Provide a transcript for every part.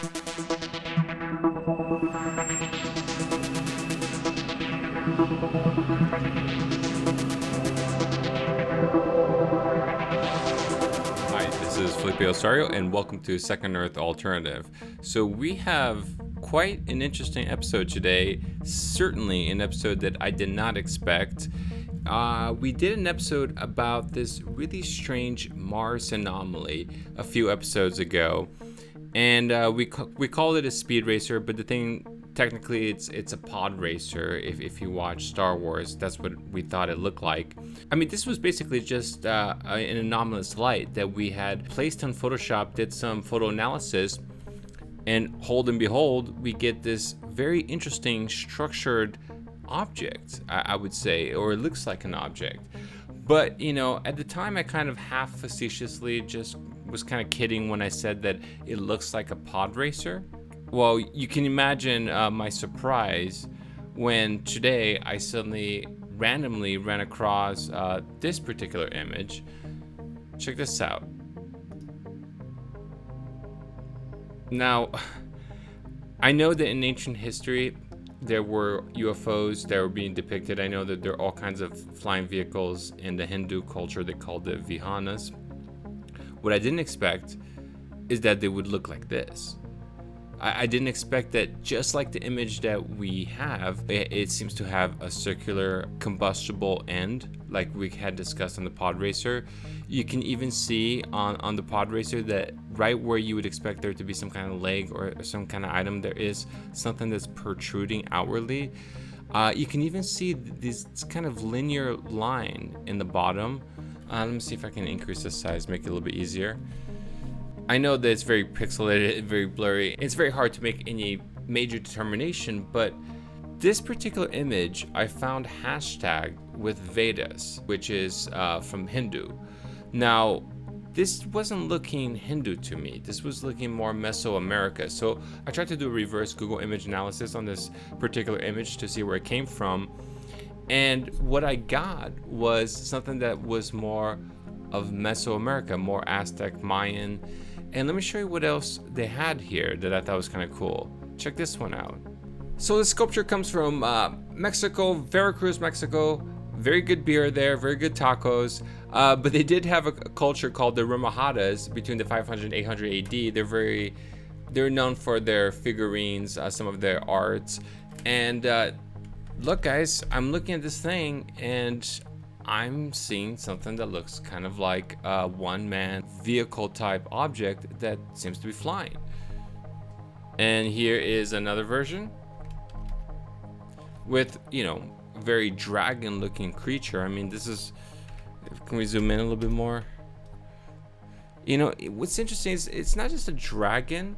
Hi, this is Felipe Osario, and welcome to Second Earth Alternative. So we have quite an interesting episode today, certainly an episode that I did not expect. We did an episode about this really strange Mars anomaly a few episodes ago, and we called it a speed racer, but the thing, technically it's a pod racer. If you watch Star Wars, that's what we thought it looked like. I mean, this was basically just an anomalous light that we had placed on Photoshop, did some photo analysis, and hold and behold, we get this very interesting structured object, I would say, or it looks like an object. But, you know, at the time I kind of half facetiously just was kind of kidding when I said that it looks like a pod racer. Well, you can imagine my surprise when today I suddenly randomly ran across this particular image. Check this out. Now, I know that in ancient history there were UFOs that were being depicted. I know that there are all kinds of flying vehicles in the Hindu culture. They called it Vimanas. What I didn't expect is that they would look like this. I didn't expect that, just like the image that we have, it seems to have a circular combustible end, like we had discussed on the pod racer. You can even see on the pod racer that right where you would expect there to be some kind of leg or some kind of item, there is something that's protruding outwardly. You can even see this kind of linear line in the bottom. Let me see if I can increase the size, make it a little bit easier. I know that it's very pixelated, very blurry. It's very hard to make any major determination, but this particular image I found hashtagged with Vedas, which is from Hindu. Now, this wasn't looking Hindu to me. This was looking more Mesoamerica. So I tried to do a reverse Google image analysis on this particular image to see where it came from. And what I got was something that was more of Mesoamerica, more Aztec, Mayan. And let me show you what else they had here that I thought was kind of cool. Check this one out. So the sculpture comes from Mexico, Veracruz, Mexico. Very good beer there, very good tacos. But they did have a culture called the Remahadas between the 500 and 800 AD. They're known for their figurines, some of their arts. And look, guys, I'm looking at this thing and I'm seeing something that looks kind of like a one-man vehicle type object that seems to be flying. And here is another version with, you know, very dragon looking creature. I mean, this is, can we zoom in a little bit more? You know, what's interesting is it's not just a dragon,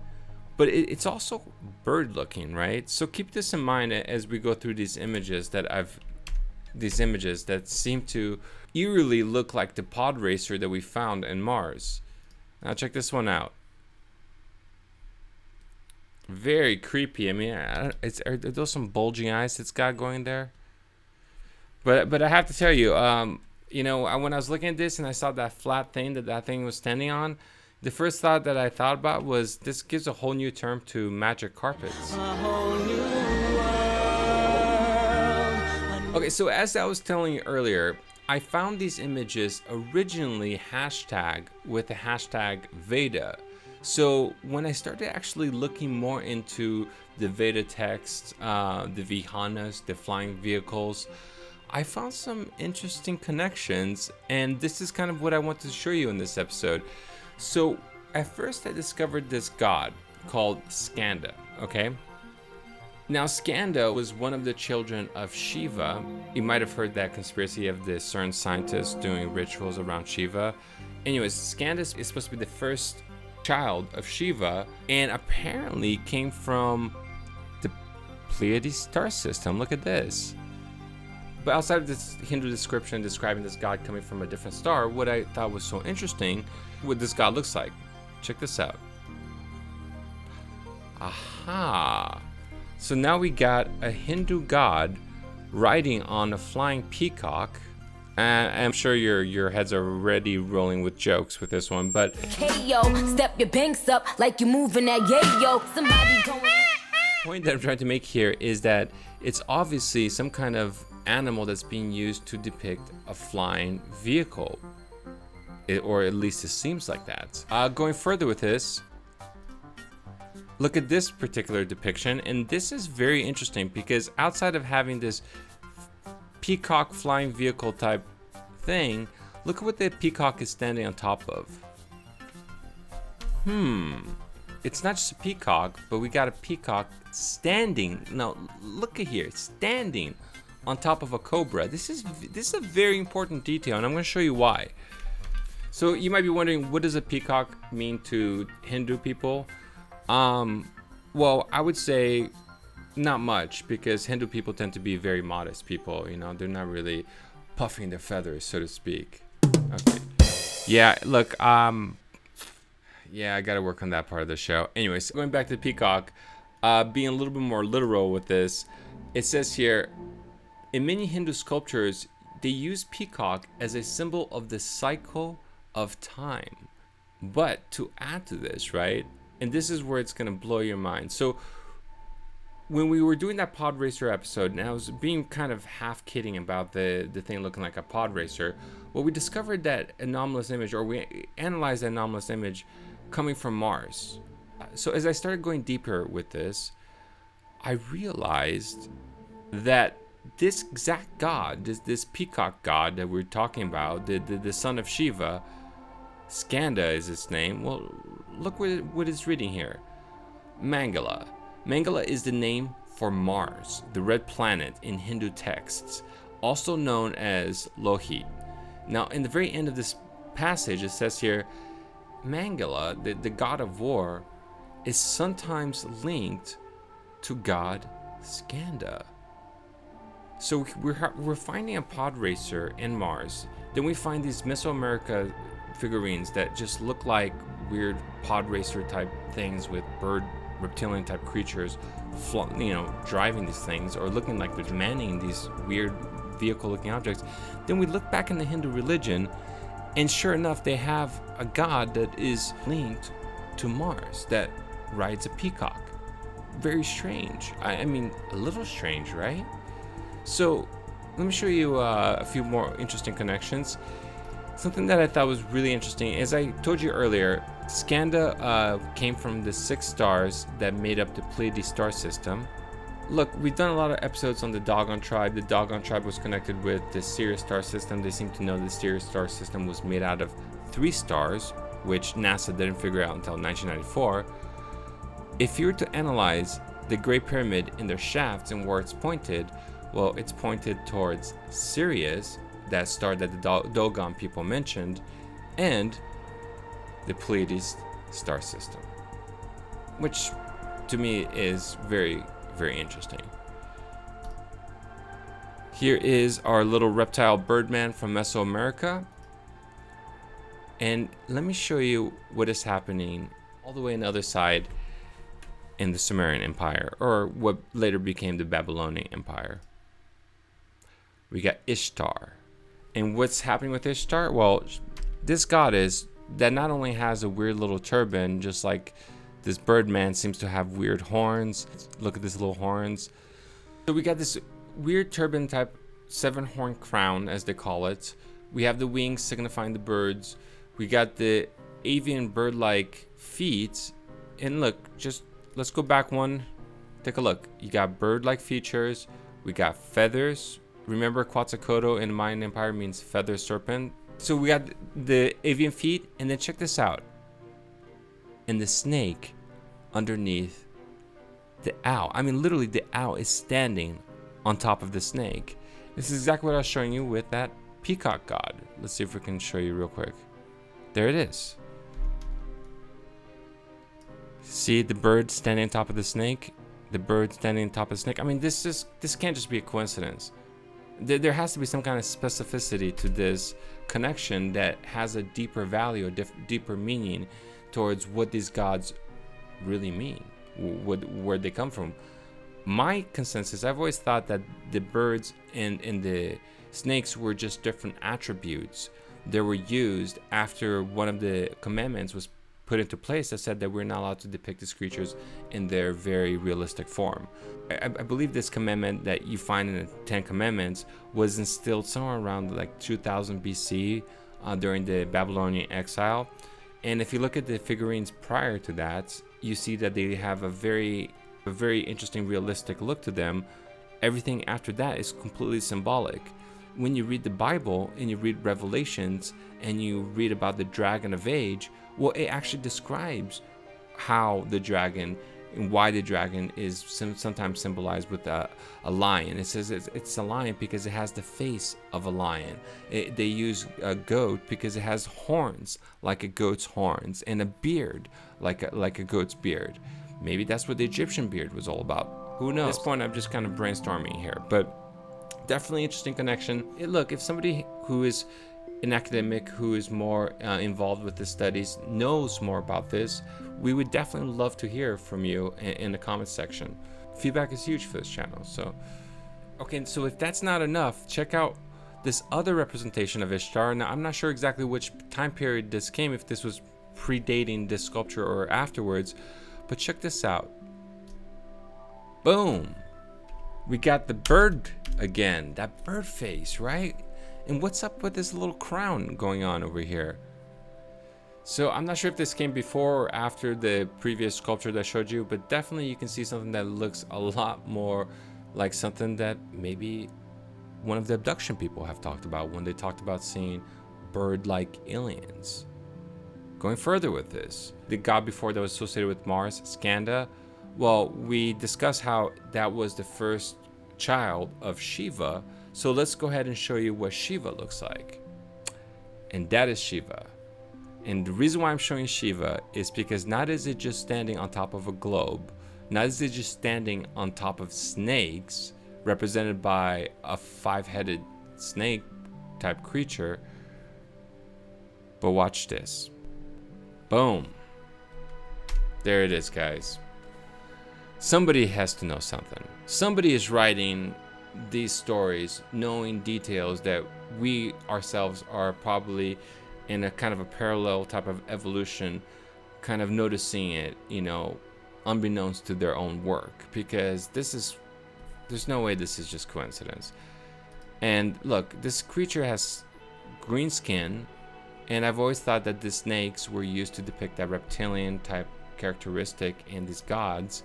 but it's also bird looking, right? So keep this in mind as we go through these images that seem to eerily look like the pod racer that we found in Mars. Now check this one out. Very creepy. I mean, are those some bulging eyes it's got going there? But I have to tell you, you know, when I was looking at this and I saw that flat thing that thing was standing on, the first thought that I thought about was this gives a whole new term to magic carpets. Okay, so as I was telling you earlier, I found these images originally hashtagged with the hashtag Veda. So when I started actually looking more into the Veda text, the Vimanas, the flying vehicles, I found some interesting connections, and this is kind of what I want to show you in this episode. So at first I discovered this god called Skanda, okay? Now, Skanda was one of the children of Shiva. You might have heard that conspiracy of the CERN scientists doing rituals around Shiva. Anyways, Skanda is supposed to be the first child of Shiva, and apparently came from the Pleiades star system. Look at this. But outside of this Hindu description describing this god coming from a different star, what I thought was so interesting, what this god looks like. Check this out. Aha. So now we got a Hindu god riding on a flying peacock I'm sure your heads are already rolling with jokes with this one, but Yo, step your banks up like you moving that yayo. Somebody going. the point that I'm trying to make here is that it's obviously some kind of animal that's being used to depict a flying vehicle, or at least it seems like that. Going further with this, look at this particular depiction, and this is very interesting because outside of having this peacock flying vehicle type thing, look at what the peacock is standing on top of. It's not just a peacock, but we got a peacock standing. Now look at here, standing on top of a cobra. This is a very important detail, and I'm going to show you why. So you might be wondering, what does a peacock mean to Hindu people? Well, I would say not much, because Hindu people tend to be very modest people. You know, they're not really puffing their feathers, so to speak. Okay. Yeah, look, yeah, I gotta work on that part of the show. Anyways, going back to the peacock, being a little bit more literal with this, it says here, in many Hindu sculptures, they use peacock as a symbol of the cycle of time. But to add to this, right, and this is where it's gonna blow your mind. So when we were doing that pod racer episode, and I was being kind of half kidding about the thing looking like a pod racer, well, we discovered that anomalous image, or we analyzed the anomalous image coming from Mars. So as I started going deeper with this, I realized that this exact god, this peacock god that we're talking about, the son of Shiva, Skanda is its name. Well, look what it's reading here. Mangala. Mangala is the name for Mars, the red planet in Hindu texts, also known as Lohit. Now, in the very end of this passage, it says here, Mangala, the god of war, is sometimes linked to god Skanda. So we're finding a pod racer in Mars. Then we find these Mesoamerica figurines that just look like weird pod racer type things with reptilian type creatures, driving these things, or looking like they're manning these weird vehicle looking objects. Then we look back in the Hindu religion, and sure enough, they have a god that is linked to Mars that rides a peacock. Very strange. I mean, a little strange, right? So let me show you a few more interesting connections. Something that I thought was really interesting, as I told you earlier, Skanda came from the 6 stars that made up the Pleiades star system. Look, we've done a lot of episodes on the Dogon tribe. The Dogon tribe was connected with the Sirius star system. They seem to know the Sirius star system was made out of 3 stars, which NASA didn't figure out until 1994. If you were to analyze the Great Pyramid in their shafts and where it's pointed, well, it's pointed towards Sirius, that star that the Dogon people mentioned, and the Pleiades star system, which to me is very, very interesting. Here is our little reptile birdman from Mesoamerica, and let me show you what is happening all the way on the other side in the Sumerian Empire, or what later became the Babylonian Empire. We got Ishtar. And what's happening with Ishtar? Well, this goddess that not only has a weird little turban, just like this birdman seems to have weird horns. Look at these little horns. So we got this weird turban type 7-horn crown, as they call it. We have the wings signifying the birds. We got the avian bird-like feet. And look, just let's go back one. Take a look. You got bird-like features. We got feathers. Remember, Quetzalcoatl in the Mayan Empire means feather serpent. So we got the avian feet, and then check this out. And the snake underneath the owl. I mean, literally, the owl is standing on top of the snake. This is exactly what I was showing you with that peacock god. Let's see if we can show you real quick. There it is. See the bird standing on top of the snake? The bird standing on top of the snake. I mean, this can't just be a coincidence. There has to be some kind of specificity to this connection that has a deeper value, a deeper meaning towards what these gods really mean, where they come from. My consensus, I've always thought that the birds and the snakes were just different attributes that were used after one of the commandments was put into place that said that we're not allowed to depict these creatures in their very realistic form. I believe this commandment that you find in the Ten Commandments was instilled somewhere around like 2000 BC during the Babylonian exile. And if you look at the figurines prior to that, you see that they have a very interesting realistic look to them. Everything after that is completely symbolic. When you read the Bible and you read Revelations and you read about the dragon of age, well, it actually describes how the dragon and why the dragon is sometimes symbolized with a lion. It says it's a lion because it has the face of a lion. They use a goat because it has horns like a goat's horns and a beard like a goat's beard. Maybe that's what the Egyptian beard was all about. Who knows? At this point, I'm just kind of brainstorming here, but definitely interesting connection. Look, if somebody who is an academic who is more involved with the studies knows more about this, we would definitely love to hear from you in the comments section. Feedback is huge for this channel. So if that's not enough, check out this other representation of Ishtar. Now, I'm not sure exactly which time period this came, if this was predating this sculpture or afterwards, but check this out. Boom. We got the bird again, that bird face, right? And what's up with this little crown going on over here? So I'm not sure if this came before or after the previous sculpture that I showed you, but definitely you can see something that looks a lot more like something that maybe one of the abduction people have talked about when they talked about seeing bird-like aliens. Going further with this, the god before that was associated with Mars, Skanda, well, we discussed how that was the first child of Shiva. So let's go ahead and show you what Shiva looks like. And that is Shiva. And the reason why I'm showing Shiva is because not is it just standing on top of a globe, not is it just standing on top of snakes, represented by a 5-headed snake type creature, but watch this. Boom. There it is, guys. Somebody has to know something. Somebody is writing these stories knowing details that we ourselves are probably in a kind of a parallel type of evolution, kind of noticing it, unbeknownst to their own work, because there's no way this is just coincidence. And look, this creature has green skin, and I've always thought that the snakes were used to depict that reptilian type characteristic, and these gods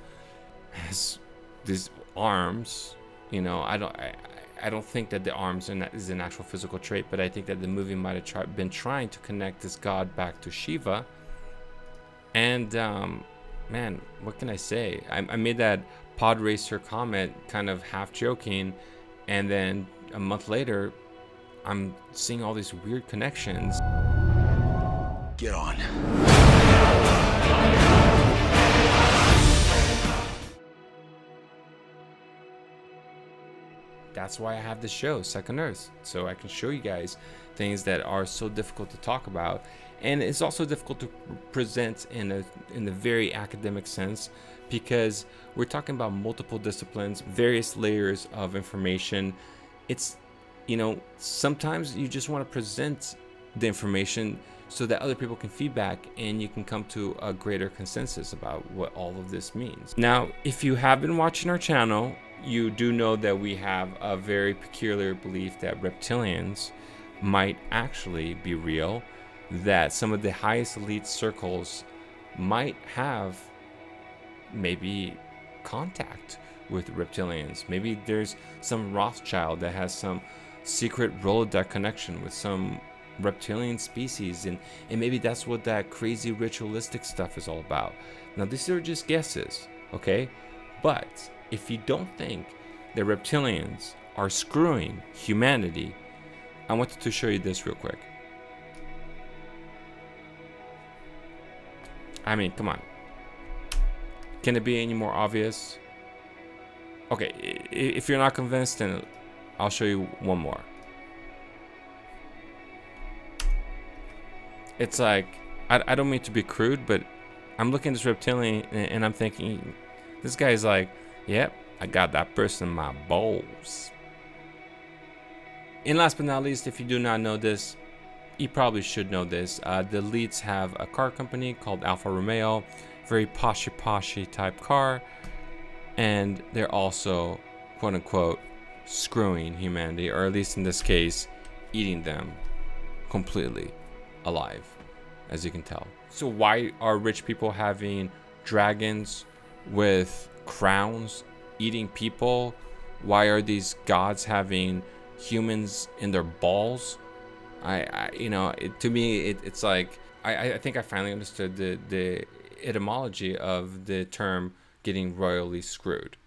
has these arms. I don't think that the arms is an actual physical trait, but I think that the movie might have been trying to connect this god back to Shiva. And man, what can I say? I made that pod racer comment kind of half joking, and then a month later, I'm seeing all these weird connections. Get on. That's why I have the show, Second Earth, so I can show you guys things that are so difficult to talk about, and it's also difficult to present in a very academic sense, because we're talking about multiple disciplines, various layers of information. It's, sometimes you just want to present the information so that other people can feedback and you can come to a greater consensus about what all of this means. Now, if you have been watching our channel, you do know that we have a very peculiar belief that reptilians might actually be real, that some of the highest elite circles might have maybe contact with reptilians. Maybe there's some Rothschild that has some secret Rolodex connection with some reptilian species, and maybe that's what that crazy ritualistic stuff is all about. Now, these are just guesses, okay? But if you don't think that reptilians are screwing humanity, I wanted to show you this real quick. I mean, come on. Can it be any more obvious? Okay, if you're not convinced, then I'll show you one more. It's like, I don't mean to be crude, but I'm looking at this reptilian and I'm thinking, this guy's like, yep, I got that person in my balls. And last but not least, if you do not know this, you probably should know this. The Leeds have a car company called Alfa Romeo, very poshy type car, and they're also, quote unquote, screwing humanity, or at least in this case, eating them completely alive, as you can tell. So why are rich people having dragons with crowns eating people? Why are these gods having humans in their balls? To me, it's like I think I finally understood the etymology of the term getting royally screwed.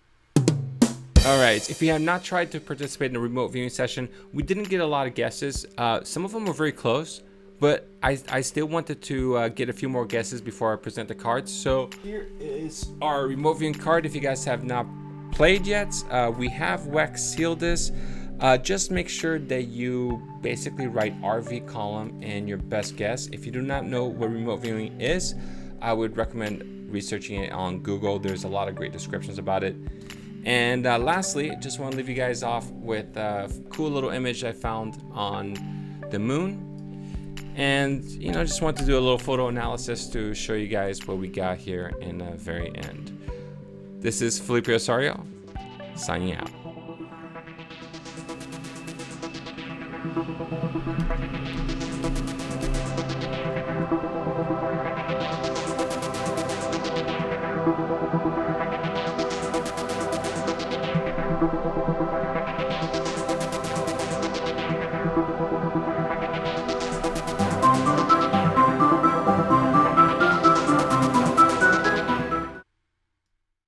All right, if you have not tried to participate in a remote viewing session, we didn't get a lot of guesses. Some of them were very close, but I still wanted to get a few more guesses before I present the cards. So here is our remote viewing card. If you guys have not played yet, we have wax sealed this. Just make sure that you basically write RV column and your best guess. If you do not know what remote viewing is, I would recommend researching it on Google. There's a lot of great descriptions about it. And lastly, just want to leave you guys off with a cool little image I found on the moon. And, just want to do a little photo analysis to show you guys what we got here in the very end. This is Felipe Osorio, signing out.